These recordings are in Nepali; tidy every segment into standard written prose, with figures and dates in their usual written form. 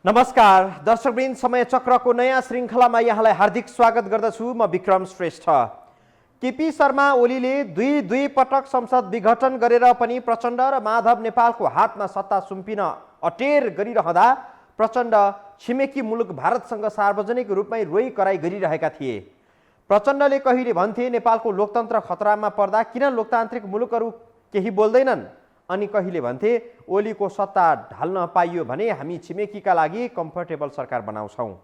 नमस्कार दर्शकवृन्द, समय चक्रको नयाँ श्रृङ्खलामा यहाँलाई हार्दिक स्वागत गर्दछु। म विक्रम श्रेष्ठ। केपी शर्मा ओलीले दुई पटक संसद विघटन गरेर पनि प्रचण्ड र माधव नेपालको हातमा सत्ता सुम्पिन अटेर गरिरहँदा प्रचण्ड छिमेकी मुलुक भारतसँग सार्वजनिक रूपमै रोइ कराई गरिरहेका थिए। प्रचण्डले कहिले भन्थे नेपालको लोकतन्त्र खतरामा पर्दा किन लोकतान्त्रिक मुलुकहरू केही बोल्दैनन्, अनि कहिले भन्थे ओलीको सत्ता ढाल्न पाइयो भने हामी छिमेकीका लागि कम्फर्टेबल सरकार बनाउँछौँ।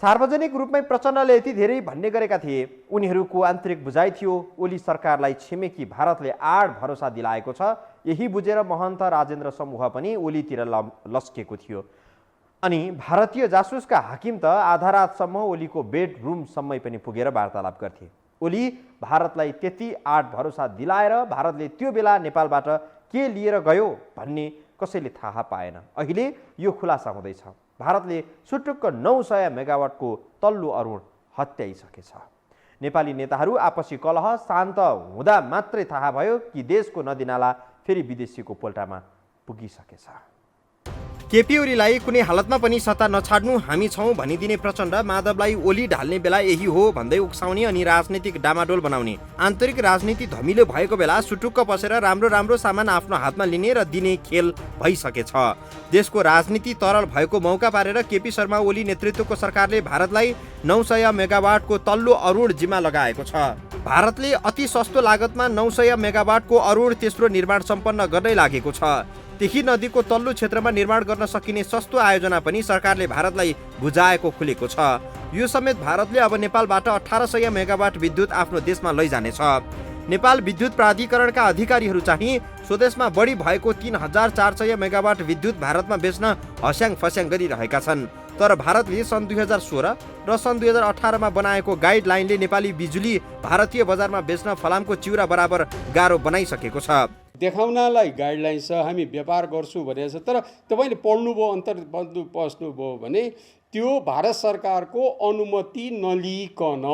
सार्वजनिक रूपमै प्रचण्डले यति धेरै भन्ने गरेका थिए। उनीहरूको आन्तरिक बुझाइ थियो ओली सरकारलाई छिमेकी भारतले आड भरोसा दिलाएको छ। यही बुझेर महन्त राजेन्द्र समूह पनि ओलीतिर लस्केको थियो। अनि भारतीय जासुसका हाकिम त आधा रातसम्म ओलीको बेडरुमसम्मै पनि पुगेर वार्तालाप गर्थे। ओली भारतलाई त्यति आड भरोसा दिलाएर भारतले त्यो बेला नेपालबाट के लिएर गयो भन्ने कसैले थाहा पाएन। अहिले यो खुलासा हुँदैछ। भारतले सुटुक्क 900 मेगावाटको तल्लो अरुण हत्याइसकेछ। नेपाली नेताहरू आपसी कलह शान्त हुँदा मात्रै थाहा भयो कि देशको नदीनाला फेरि विदेशीको पोल्टामा पुगिसकेछ। केपी ओलीलाई कुनै हालतमा पनि सत्ता नछाड्नु, हामी छौँ भनिदिने प्रचण्ड माधवलाई ओली ढाल्ने बेला यही हो भन्दै उक्साउने अनि राजनीतिक डामाडोल बनाउने। आन्तरिक राजनीति धमिलो भएको बेला सुटुक्क बसेर राम्रो राम्रो सामान आफ्नो हातमा लिने र दिने खेल भइसकेछ। देशको राजनीति तरल भएको मौका पारेर केपी शर्मा ओली नेतृत्वको सरकारले भारतलाई 900 मेगावाटको तल्लो अरुण जिम्मा लगाएको छ। भारतले अति सस्तो लागतमा 900 मेगावाटको अरुण तेस्रो निर्माण सम्पन्न गर्दै लागेको छ। त्यही नदीको तल्लो क्षेत्रमा निर्माण गर्न सकिने सस्तो आयोजना पनि सरकारले भारतलाई बुझाएको खुलेको छ। यो समेत भारतले अब नेपालबाट 1800 मेगावाट विद्युत आफ्नो देशमा लैजानेछ। नेपाल विद्युत प्राधिकरणका अधिकारीहरू चाहिँ स्वदेशमा बढी भएको 3400 मेगावाट विद्युत भारतमा बेच्न हस्याङ फस्याङ गरिरहेका छन्। तर भारतले सन् 2016 र सन् 2018 बनाएको गाइडलाइनले नेपाली बिजुली भारतीय बजारमा बेच्न फलामको चिउरा बराबर गाह्रो बनाइसकेको छ। देखाउनलाई गाइडलाइन छ, हामी व्यापार गर्छु भनेको छ। तर तपाईँले पढ्नुभयो, पस्नुभयो भने त्यो भारत सरकारको अनुमति नलिकन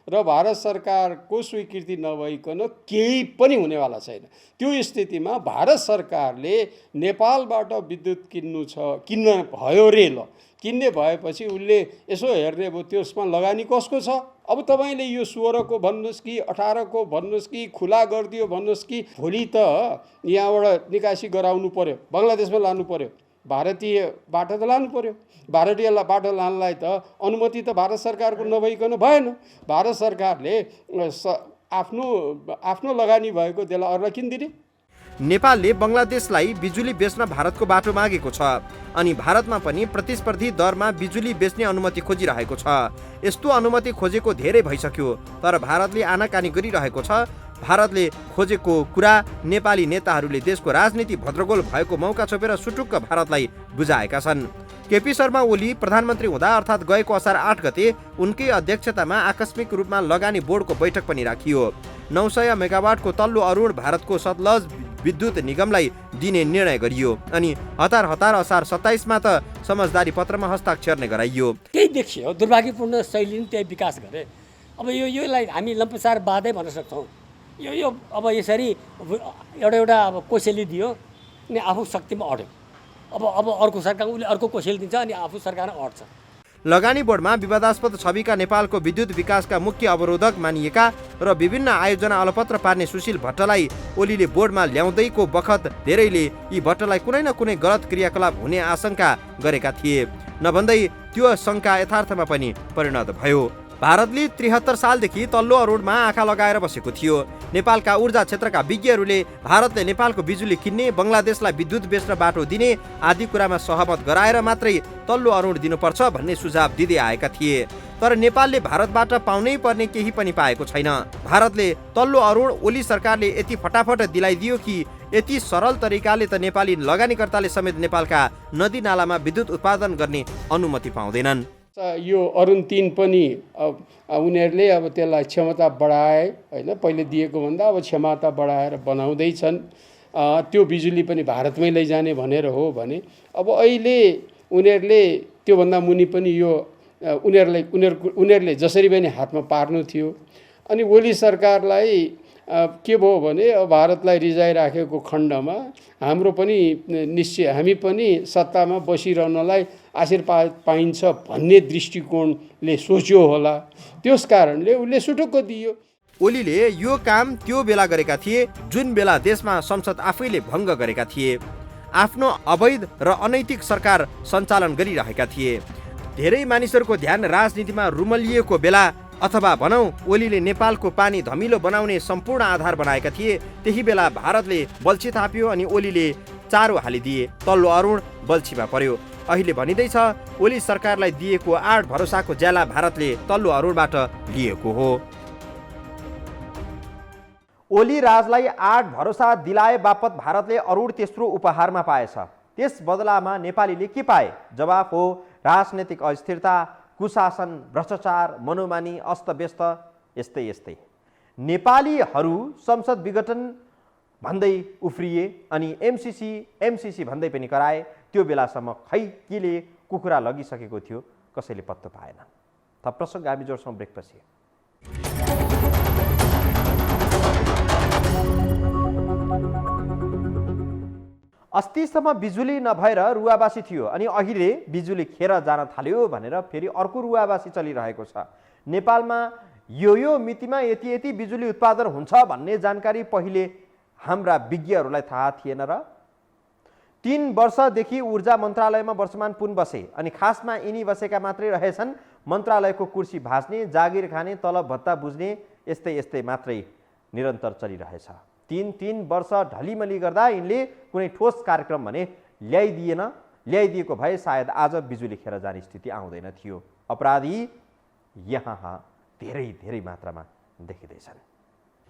र भारत सरकारको स्वीकृति नभइकन केही पनि हुनेवाला छैन। त्यो स्थितिमा भारत सरकारले नेपालबाट विद्युत किन्न भयो रे। ल किन्ने भएपछि उसले यसो हेर्ने भयो त्यसमा लगानी कसको छ। अब तपाईँले यो 16 को भन्नुहोस् कि 18 को भन्नुहोस् कि खुला गरिदियो भन्नुहोस् कि भोलि त यहाँबाट निकासी गराउनु पर्यो, बङ्गलादेशमा लानु पर्यो, भारतीय बाटो त लानु पर्यो। भारतीय बाटो लानलाई त अनुमति त भारत सरकारको नभइकन भएन। भारत सरकारले आफ्नो लगानी भएको त्यसलाई अरूलाई किनिदिने। नेपालले बङ्गलादेशलाई बिजुली बेच्न भारतको बाटो मागेको छ अनि भारतमा पनि प्रतिस्पर्धी दरमा बिजुली बेच्ने अनुमति खोजिरहेको छ। यस्तो अनुमति खोजेको धेरै भइसक्यो, तर भारतले आनाकानी गरिरहेको छ। भारतले खोजेको कुरा नेपाली नेताहरूले देशको राजनीति भद्रगोल भएको मौका छोपेर सुटुक्क भारतलाई बुझाएका छन्। केपी शर्मा ओली प्रधानमन्त्री हुँदा अर्थात् गएको असार 8 गते उनकै अध्यक्षतामा आकस्मिक रूपमा लगानी बोर्डको बैठक पनि राखियो। 900 मेगावाटको तल्लो अरुण भारतको सतलज विद्युत निगमलाई दिने निर्णय गरियो अनि हतार असार 27 मा त समझदारी पत्रमा हस्ताक्षर नै गराइयो। त्यही देखियो दुर्भाग्यपूर्ण शैली त्यही विकास गरे। अब योलाई हामी लम्पसार बाधै भन्न सक्छौँ। यो अब यसरी एउटा अब कोसेली दियो अनि आफू शक्तिमा अड्यो। अब अर्को सरकार उसले अर्को कोसेली दिन्छ अनि आफू सरकारमा अड्छ। लगानी बोर्डमा विवादास्पद छविका नेपालको विद्युत विकासका मुख्य अवरोधक मानिएका र विभिन्न आयोजना अलपत्र पार्ने सुशील भट्टलाई ओलीले बोर्डमा ल्याउँदैको बखत धेरैले यी भट्टलाई कुनै न कुनै गलत क्रियाकलाप हुने आशंका गरेका थिए। नभन्दै त्यो शङ्का यथार्थमा पनि परिणत भयो। भारतले 73 सालदेखि तल्लो अरुणमा आँखा लगाएर बसेको थियो। नेपालका ऊर्जा क्षेत्रका विज्ञहरूले भारतले नेपालको बिजुली किन्ने, बङ्गलादेशलाई विद्युत बेच्न बाटो दिने आदि कुरामा सहमत गराएर मात्रै तल्लो अरुण दिनुपर्छ भन्ने सुझाव दिँदै आएका थिए। तर नेपालले भारतबाट पाउनै पर्ने केही पनि पाएको छैन। भारतले तल्लो अरुण ओली सरकारले यति फटाफट दिलाइदियो कि यति सरल तरिकाले त नेपाली लगानीकर्ताले समेत नेपालका नदी नालामा विद्युत उत्पादन गर्ने अनुमति पाउँदैनन्। यो अरुण 3 पनि उनीहरूले अब त्यसलाई क्षमता बढाए होइन, पहिले दिएको भन्दा अब क्षमता बढाएर बनाउँदैछन्। त्यो बिजुली पनि भारतमै लैजाने भनेर हो भने अब अहिले उनीहरूले त्योभन्दा मुनि पनि यो उनीहरूले जसरी पनि हातमा पार्नु थियो। अनि ओली सरकारलाई के भयो भने भारतलाई रिझाइराखेको खण्डमा हाम्रो पनि निश्चय हामी पनि सत्तामा बसिरहनलाई आशिर पाइन्छ भन्ने दृष्टिकोणले सोच्यो होला, त्यस कारणले उसले सुटुक्क दियो। ओलीले यो काम त्यो बेला गरेका थिए जुन बेला देशमा संसद आफैले भङ्ग गरेका थिए, आफ्नो अवैध र अनैतिक सरकार सञ्चालन गरिरहेका थिए। धेरै मानिसहरूको ध्यान राजनीतिमा रुमलिएको बेला अथवा भनौँ ओलीले नेपालको पानी धमिलो बनाउने सम्पूर्ण आधार बनाएका थिए, त्यही बेला भारतले बल्छी थाप्यो अनि ओलीले चारो हालिदिए, तल्लो अरुण बल्छीमा पर्यो। अहिले भनिँदैछ ओली सरकारलाई दिएको आठ भरोसाको ज्याला भारतले तल्लो अरुणबाट लिएको हो। ओली राजलाई आठ भरोसा दिलाए बापत भारतले अरुण तेस्रो उपहारमा पाएछ। त्यस बदलामा नेपालीले के पाए? जवाफ हो राजनैतिक अस्थिरता, कुशासन, भ्रष्टाचार, मनोमानी, अस्तव्यस्त, यस्तै यस्तै। नेपालीहरू संसद विघटन भन्दै उफ्रिए अनि एमसिसी भन्दै पनि कराए। त्यो बेलासम्म खै केले कुखुरा लगिसकेको थियो कसैले पत्तो पाएन। थप प्रसङ्ग हामी जोड्छौँ ब्रेकपछि। अस्तिसम्म बिजुली नभएर रुवाबासी थियो अनि अहिले बिजुली खेर जान थाल्यो भनेर फेरि अर्को रुवाबासी चलिरहेको छ। नेपालमा यो मितिमा यति बिजुली उत्पादन हुन्छ भन्ने जानकारी पहिले हाम्रा विज्ञहरूलाई थाहा थिएन र? 3 वर्षदेखि ऊर्जा मन्त्रालयमा वर्षमान पुन बसे अनि खासमा यिनी बसेका मात्रै रहेछन्। मन्त्रालयको कुर्सी भाँच्ने, जागिर खाने, तलब भत्ता बुझ्ने यस्तै मात्रै निरन्तर चलिरहेछ। 3 वर्ष ढलिमली गर्दा यिनले कुनै ठोस कार्यक्रम भने ल्याइदिएको भए सायद आज बिजुली खेर जाने स्थिति आउँदैन थियो। अपराधी यहाँ धेरै मात्रामा देखिँदैछन्।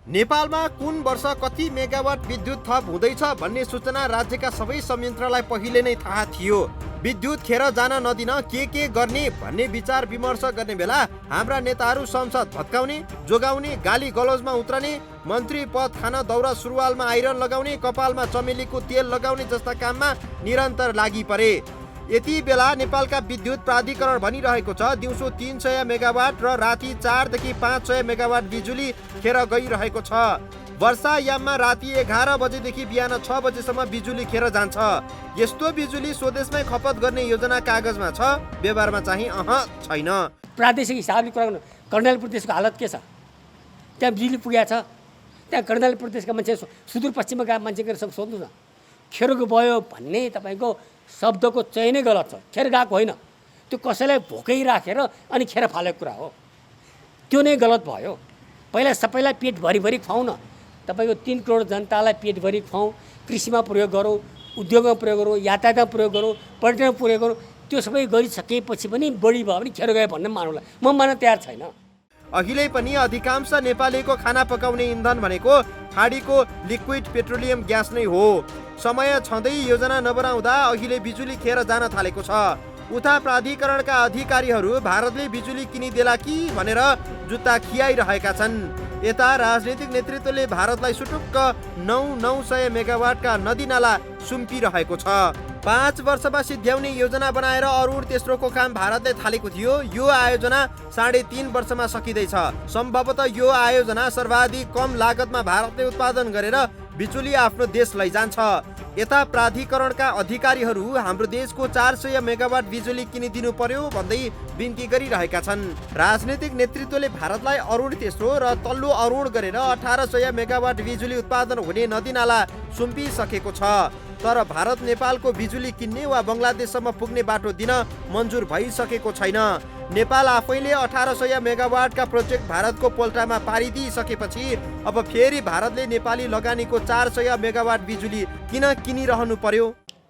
नेपालमा कुन वर्ष कति मेगावाट विद्युत थप हुँदैछ भन्ने सूचना राज्यका सबै संयन्त्रलाई पहिले नै थाहा थियो। विद्युत खेर जान नदिन के गर्ने भन्ने विचार विमर्श गर्ने बेला हाम्रा नेताहरू संसद भत्काउने, जोगाउने, गाली गलौजमा उत्रने, मन्त्री पद खान दौरा सुरुवालमा आइरन लगाउने, कपालमा चमेलीको तेल लगाउने जस्ता काममा निरन्तर लागि परे। यति बेला नेपालका विद्युत प्राधिकरण भनिरहेको छ दिउँसो 300 मेगावाट र राति 4 देखि 500 मेगावाट बिजुली खेर गइरहेको छ। वर्षायाममा राति 11 बजेदेखि बिहान 6 बजेसम्म बिजुली खेर जान्छ। यस्तो बिजुली स्वदेशमै खपत गर्ने योजना कागजमा छ, व्यवहारमा चाहिँ छैन। प्रादेशिक हिसाबले कुरा गर्नु, कर्णाली प्रदेशको हालत के छ? त्यहाँ बिजुली पुगेको छ? त्यहाँ कर्णाली प्रदेशका मान्छे, सुदूरपश्चिमका मान्छे गएर सब सोध्नु न। खेर गयो भन्ने तपाईँको शब्दको चयनै गलत छ। खेर गएको होइन, त्यो कसैलाई भोकै राखेर अनि खेर फालेको कुरा हो। त्यो नै गलत भयो। पहिला सबैलाई पेट भरि खुवाउँ न। तपाईँको 3 करोड जनतालाई पेटभरि खुवाउँ, कृषिमा प्रयोग गरौँ, उद्योगमा प्रयोग गरौँ, यातायातमा प्रयोग गरौँ, पर्यटनमा प्रयोग गरौँ। त्यो सबै गरिसकेपछि पनि बढी भयो भने खेर गयो भन्ने मानौँला, म मान्न तयार छैन। अहिले पनि अधिकांश नेपालीको खाना पकाउने इन्धन भनेको खाडीको लिक्विड पेट्रोलियम ग्यास नै हो। समय छँदै योजना नबनाउँदा अहिले बिजुली खेर जान थालेको छ। उता प्राधिकरणका अधिकारीहरू भारतले बिजुली किनिदेला कि भनेर जुत्ता खियाइरहेका छन्। यता राजनीतिक नेतृत्वले भारतलाई सुटुक्क 900 मेगावाटका नदीनाला सुम्पिरहेको छ। 5 वर्षमा सिद्ध्याउने योजना बनाएर अरुण तेस्रोको काम भारतले थालेको थियो। यो आयोजना 3.5 वर्षमा सकिँदैछ। सम्भवतः यो आयोजना सर्वाधिक कम लागतमा भारतले उत्पादन गरेर बिजुली आफ्नो देश लैजान्छ। यता प्राधिकरणका अधिकारीहरू हाम्रो देशको 400 मेगावाट बिजुली किनिदिनु पर्यो भन्दै बिन्ती गरिरहेका छन्। राजनीतिक नेतृत्वले भारतलाई अरुण तेस्रो र तल्लो अरुण गरेर 1800 मेगावाट बिजुली उत्पादन हुने नदीनाला सुम्पिसकेको छ। तर भारत नेपालको बिजुली किन्ने वा बङ्गलादेशसम्म पुग्ने बाटो दिन मन्जुर भइसकेको छैन। नेपाल आफैले 1800 मेगावाटका प्रोजेक्ट भारतको पोल्टामा पारिदिइसकेपछि अब फेरि भारतले नेपाली लगानीको 400 मेगावाट बिजुली किन किनिरहनु पर्यो?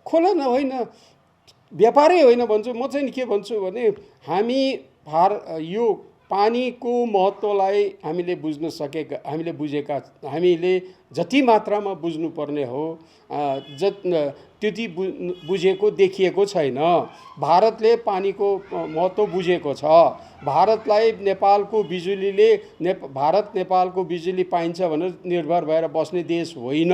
खोला न होइन, व्यापारै होइन भन्छु। म चाहिँ के भन्छु भने हामी यो पानीको महत्त्वलाई हामीले हामीले जति मात्रामा बुझ्नुपर्ने हो त्यति बुझेको देखिएको छैन। भारतले पानीको महत्त्व बुझेको छ। भारतलाई भारत नेपालको बिजुली पाइन्छ भनेर निर्भर भएर बस्ने देश होइन।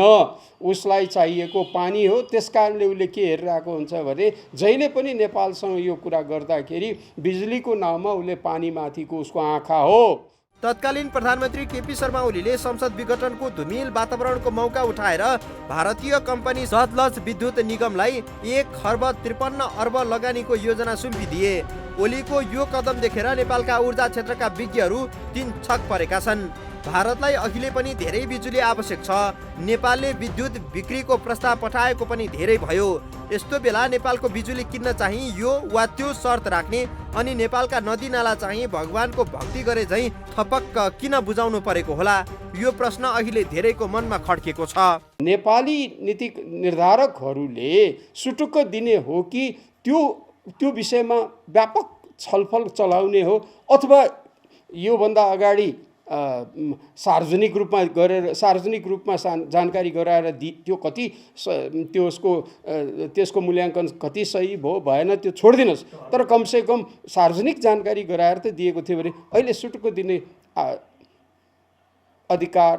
उसलाई चाहिएको पानी हो। त्यसकारणले उसले के हेरिरहेको हुन्छ भने जहिले पनि नेपालसँग यो कुरा गर्दाखेरि बिजुलीको नाउँमा उसले पानीमाथिको उसको आँखा हो। तत्कालीन प्रधानमन्त्री केपी शर्मा ओलीले संसद विघटनको धुमिल वातावरणको मौका उठाएर भारतीय कम्पनी सतलज विद्युत निगमलाई 1,53 अर्ब लगानीको योजना सुम्पिदिए। ओलीको यो कदम देखेर नेपालका ऊर्जा क्षेत्रका विज्ञहरू तीन छक परेका छन्। भारतलाई अहिले पनि धेरै बिजुली आवश्यक छ। नेपालले विद्युत बिक्रीको प्रस्ताव पठाएको पनि धेरै भयो। यस्तो बेला नेपालको बिजुली किन्न चाहिँ यो वा त्यो शर्त राख्ने अनि नेपालका नदी नाला चाहिँ भगवानको भक्ति गरे झैँ थपक्क किन बुझाउनु परेको होला? यो प्रश्न अहिले धेरैको मनमा खड्केको छ। नेपाली नीति निर्धारकहरूले सुटुक्क दिने हो कि त्यो विषयमा व्यापक छलफल चलाउने हो अथवा योभन्दा अगाडि सार्वजनिक रूपमा जानकारी गराएर त्यो कति त्यसको मूल्याङ्कन कति सही भयो भएन त्यो छोडिदिनुहोस्, तर कमसेकम सार्वजनिक जानकारी गराएर त दिएको थियो भने अहिले सुटुक्क दिने अधिकार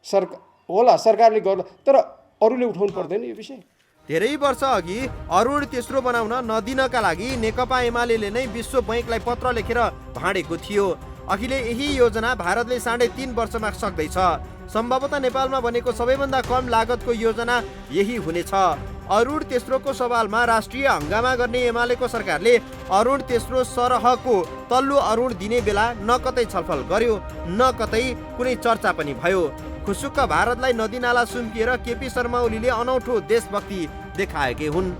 सरकारले गर्ला, तर अरूले उठाउनु पर्दैन यो विषय। धेरै वर्ष अघि अरुण तेस्रो बनाउन नदिनका लागि नेकपा एमाले नै विश्व बैंकलाई पत्र लेखेर भाँडेको थियो। अहिले यही योजना भारतले 3.5 वर्षमा सक्दैछ। सम्भवतः नेपालमा बनेको सबैभन्दा कम लागतको योजना यही हुनेछ। अरुण तेस्रोको सवालमा राष्ट्रिय हंगामा गर्ने एमालेको सरकारले अरुण तेस्रो सरहको तल्लो अरुण दिने बेला न कतै छलफल गर्यो न कतै कुनै चर्चा पनि भयो। खुसुक्क भारतलाई नदी नाला सुम्पिएर केपी शर्मा ओलीले अनौठो देशभक्ति देखाएकै हुन्।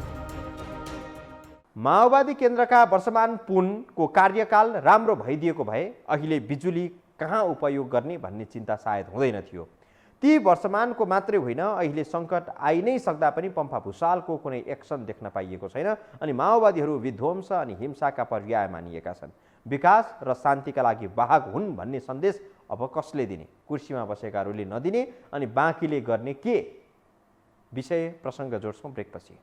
माओवादी केन्द्रका वर्षमान पुनको कार्यकाल राम्रो भइदिएको भए अहिले बिजुली कहाँ उपयोग गर्ने भन्ने चिन्ता सायद हुँदैन थियो। ती वर्षमानको मात्रै होइन, अहिले सङ्कट आइ नै सक्दा पनि पम्फा भुषालको कुनै एक्सन देख्न पाइएको छैन अनि माओवादीहरू विध्वंस अनि हिंसाका पर्याय मानिएका छन्। विकास र शान्तिका लागि वाहक हुन् भन्ने सन्देश अब कसले दिने? कुर्सीमा बसेकाहरूले नदिने अनि बाँकीले गर्ने के? विषय प्रसङ्ग जोड्छौँ ब्रेकपछि।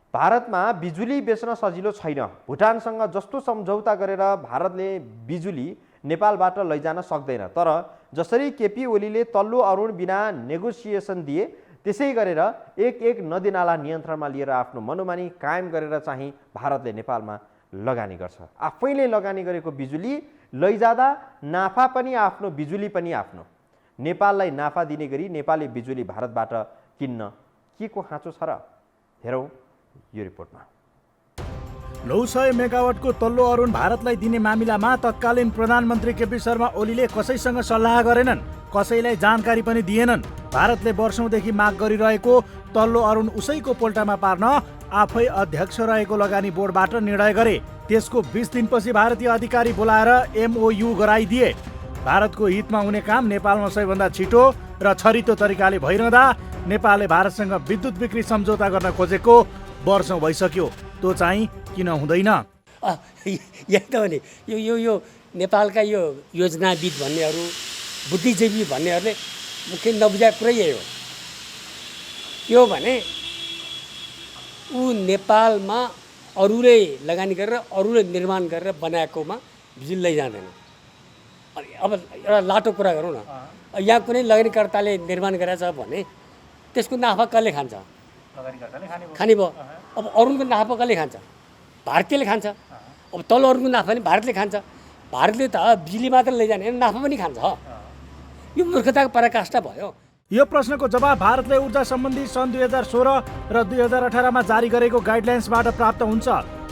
भारतमा बिजुली बेच्न सजिलो छैन। भुटानसँग जस्तो सम्झौता गरेर भारतले बिजुली नेपालबाट लैजान सक्दैन। तर जसरी केपी ओलीले तल्लो अरुण बिना नेगोसिएसन दिए त्यसै गरेर एक नदीनाला नियन्त्रणमा लिएर आफ्नो मनोमानी कायम गरेर चाहिँ भारतले नेपालमा लगानी गर्छ। आफैले लगानी गरेको बिजुली लैजाँदा नाफा पनि आफ्नो, बिजुली पनि आफ्नो। नेपाललाई नाफा दिने गरी नेपाली बिजुली भारतबाट किन्न के को खाँचो छ र? हेरौँ यो रिपोर्टमा। 900 मेगावाटको तल्लो अरुण भारतलाई दिने मामिलामा तत्कालीन प्रधानमन्त्री केपी शर्मा ओलीले कसैसँग सल्लाह गरेनन्, कसैलाई जानकारी पनि दिएनन्। भारतले वर्षौंदेखि माग गरिरहेको तल्लो अरुण उसैको पोल्टामा पार्न आफै अध्यक्ष रहेको लगानी बोर्डबाट निर्णय गरे। त्यसको 20 दिनपछि भारतीय अधिकारी बोलाएर MOU गराइदिए। भारतको हितमा हुने काम नेपालमा सबैभन्दा छिटो र छरितो तरिकाले भइरहँदा नेपालले भारतसँग विद्युत बिक्री सम्झौता गर्न खोजेको वर्षौं भइसक्यो। त्यो चाहिँ किन हुँदैन? यही त हो नि, यो नेपालका यो योजनाविद भन्नेहरू, बुद्धिजीवी भन्नेहरूले मुख्य नबुझाएको कुरै यही हो। यो भने ऊ नेपालमा अरूले लगानी गरेर अरूले निर्माण गरेर बनाएकोमा बिजुली लैजाँदैन। अब एउटा लाटो कुरा गरौँ न, यहाँ कुनै लगानीकर्ताले निर्माण गरेछ भने त्यसको नाफा कसले खान्छ? खाने भयो। अब अरुणको नाफा कसले खान्छ? भारतीयले खान्छ। अब तल्लो अरुणको नाफा पनि भारतले खान्छ। भारतले त बिजुली मात्र लैजाने नाफा पनि खान्छ। यो मूर्खताको पराकाष्ठा भयो। यो प्रश्नको जवाब भारतले ऊर्जा सम्बन्धी सन् 2016 र 2018 मा जारी गरेको गाइडलाइन्सबाट प्राप्त हुन्छ।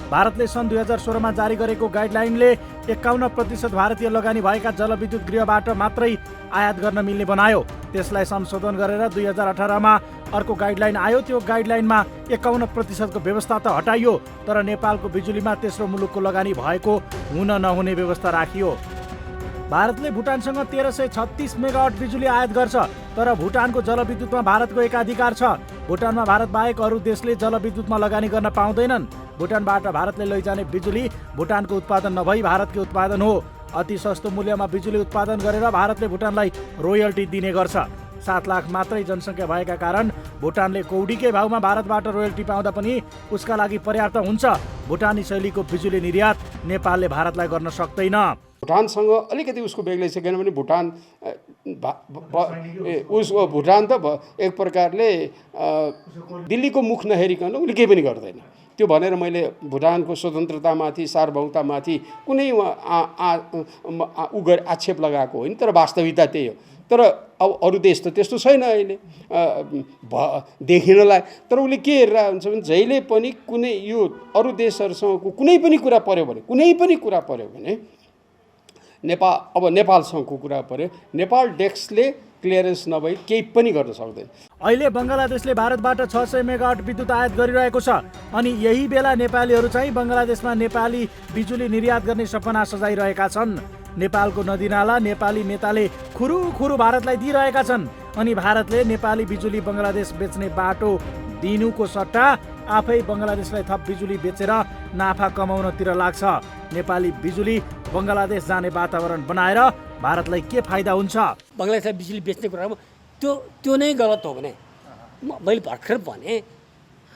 भारतले सन् 2016 मा जारी गरेको गाइडलाइनले 51% भारतीय लगानी भएका जलविद्युत गृहबाट मात्रै आयात गर्न मिल्ने बनायो। त्यसलाई संशोधन गरेर 2018 मा अर्को गाइडलाइन आयो। त्यो गाइडलाइनमा 51% को व्यवस्था त हटाइयो, तर नेपालको बिजुलीमा तेस्रो मुलुकको लगानी भएको हुन नहुने व्यवस्था राखियो। भारतले भुटानसँग 1336 मेगावाट बिजुली आयात गर्छ, तर भुटानको जलविद्युतमा भारतको एकाधिकार छ। भुटानमा भारत बाहेक अरू देशले जलविद्युतमा लगानी गर्न पाउँदैनन्। भुटानबाट भारतले लैजाने बिजुली भुटानको उत्पादन नभई भारतकै उत्पादन हो। अति सस्तो मूल्यमा बिजुली उत्पादन गरेर भारतले भुटानलाई रोयल्टी दिने गर्छ। 7 लाख मात्रै जनसङ्ख्या भएका कारण भुटानले कौडीकै भाउमा भारतबाट रोयल्टी पाउँदा पनि उसका लागि पर्याप्त हुन्छ। भुटानी शैलीको बिजुली निर्यात नेपालले भारतलाई गर्न सक्दैन। भुटानसँग अलिकति उसको बेग्लै छ, किनभने भुटान उसको भुटान त एक प्रकारले दिल्लीको मुख नहेरिकन उसले केही पनि गर्दैन। त्यो भनेर मैले भुटानको स्वतन्त्रतामाथि सार्वभौमतामाथि कुनै आक्षेप लगाएको होइन, तर वास्तविकता त्यही हो। तर अब अरू देश त त्यस्तो छैन अहिले देखिनलाई। तर उसले के हेरेर हुन्छ भने जहिले पनि कुनै यो अरू देशहरूसँगको कुनै पनि कुरा पर्यो भने नेपालसँगको कुरा पर्यो, नेपाल डेस्कले क्लियरेन्स नभई केही पनि गर्न सक्दैन। अहिले बङ्गलादेशले भारतबाट 600 मेगावाट विद्युत आयात गरिरहेको छ अनि यही बेला नेपालीहरू चाहिँ बङ्गलादेशमा नेपाली बिजुली निर्यात गर्ने सपना सजाइरहेका छन्। नेपालको नदीनाला नेपाली नेताले खुरुखुरु भारतलाई दिइरहेका छन् अनि भारतले नेपाली बिजुली बङ्गलादेश बेच्ने बाटो दिनुको सट्टा आफै बङ्गलादेशलाई थप बिजुली बेचेर नाफा कमाउनतिर लाग्छ। नेपाली बिजुली बङ्गलादेश जाने वातावरण बनाएर भारतलाई के फाइदा हुन्छ? बङ्गलादेशलाई बिजुली बेच्ने कुरामा त्यो नै गलत हो भने मैले भर्खर भने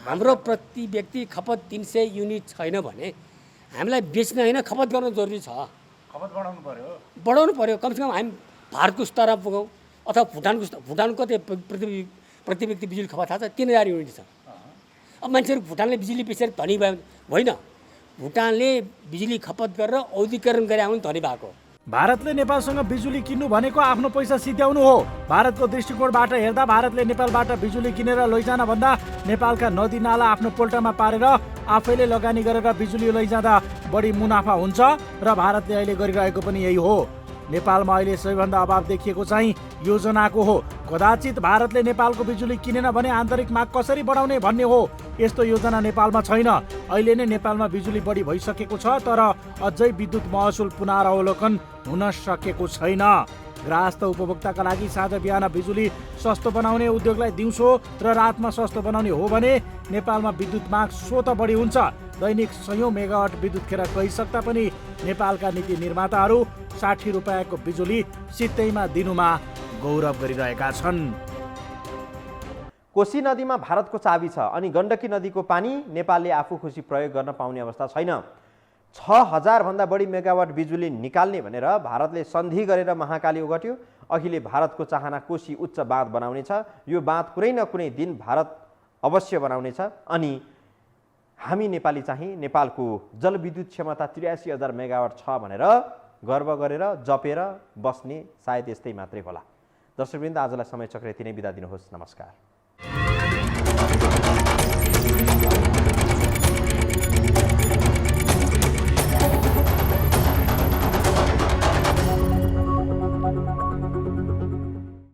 हाम्रो प्रति व्यक्ति खपत 300 युनिट छैन भने हामीलाई बेच्न होइन खपत गर्न जरुरी छ। खपत बढाउनु पर्यो। कमसेकम हामी भारतको स्तरमा पुगौँ अथवा भुटानको प्रति व्यक्ति बिजुली खपत थाहा छ 3000 युनिट छ। अब मान्छेहरू भुटानले बिजुली बेचेर धनी भयो होइन, भुटानले बिजुली खपत गरेर औद्योगिकरण गरे पनि धनी भएको। भारतले नेपालसँग बिजुली किन्नु भनेको आफ्नो पैसा सिध्याउनु हो। भारतको दृष्टिकोणबाट हेर्दा भारतले नेपालबाट बिजुली किनेर लैजान भन्दा नेपालका नदी नाला आफ्नो पोल्टामा पारेर आफैले लगानी गरेर बिजुली लैजाँदा बढी मुनाफा हुन्छ र भारतले अहिले गरिरहेको पनि यही हो। नेपालमा अहिले सबैभन्दा अभाव देखिएको चाहिँ योजनाको हो। कदाचित भारतले नेपालको बिजुली किनेन भने आन्तरिक माग कसरी बढाउने भन्ने हो। यस्तो योजना नेपालमा छैन। अहिले नै नेपालमा बिजुली बढी भइसकेको छ तर अझै विद्युत महसुल पुनरावलोकन हुन सकेको छैन। ग्राहस्थ उपभोक्ताका लागि साँझ बिहान बिजुली सस्तो बनाउने, उद्योगलाई दिउँसो र रातमा सस्तो बनाउने हो भने नेपालमा विद्युत माग स्वत बढी हुन्छ। दैनिक 100 मेगावाट विद्युत खेर गइसक्दा पनि नेपालका नीति निर्माताहरू 60 रुपियाँको बिजुली सित्तैमा दिनुमा गौरव गरिरहेका छन्। कोशी नदीमा भारतको चाबी छ अनि गण्डकी नदीको पानी नेपालले आफू खुसी प्रयोग गर्न पाउने अवस्था छैन। 6000 भन्दा बढी मेगावाट बिजुली निकाल्ने भनेर भारतले सन्धि गरेर महाकाली ओगट्यो। अहिले भारतको चाहना कोशी उच्च बाँध बनाउने छ। यो बाँध कुनै न कुनै दिन भारत अवश्य बनाउनेछ अनि हामी नेपाली चाहिँ नेपालको जलविद्युत क्षमता 83,000 मेगावाट छ भनेर गर्व गरेर जपेर बस्ने सायद यस्तै मात्रै होला। दर्शकवृन्द, आजलाई समय चक्र यति नै बिदा दिनुहोस्। नमस्कार।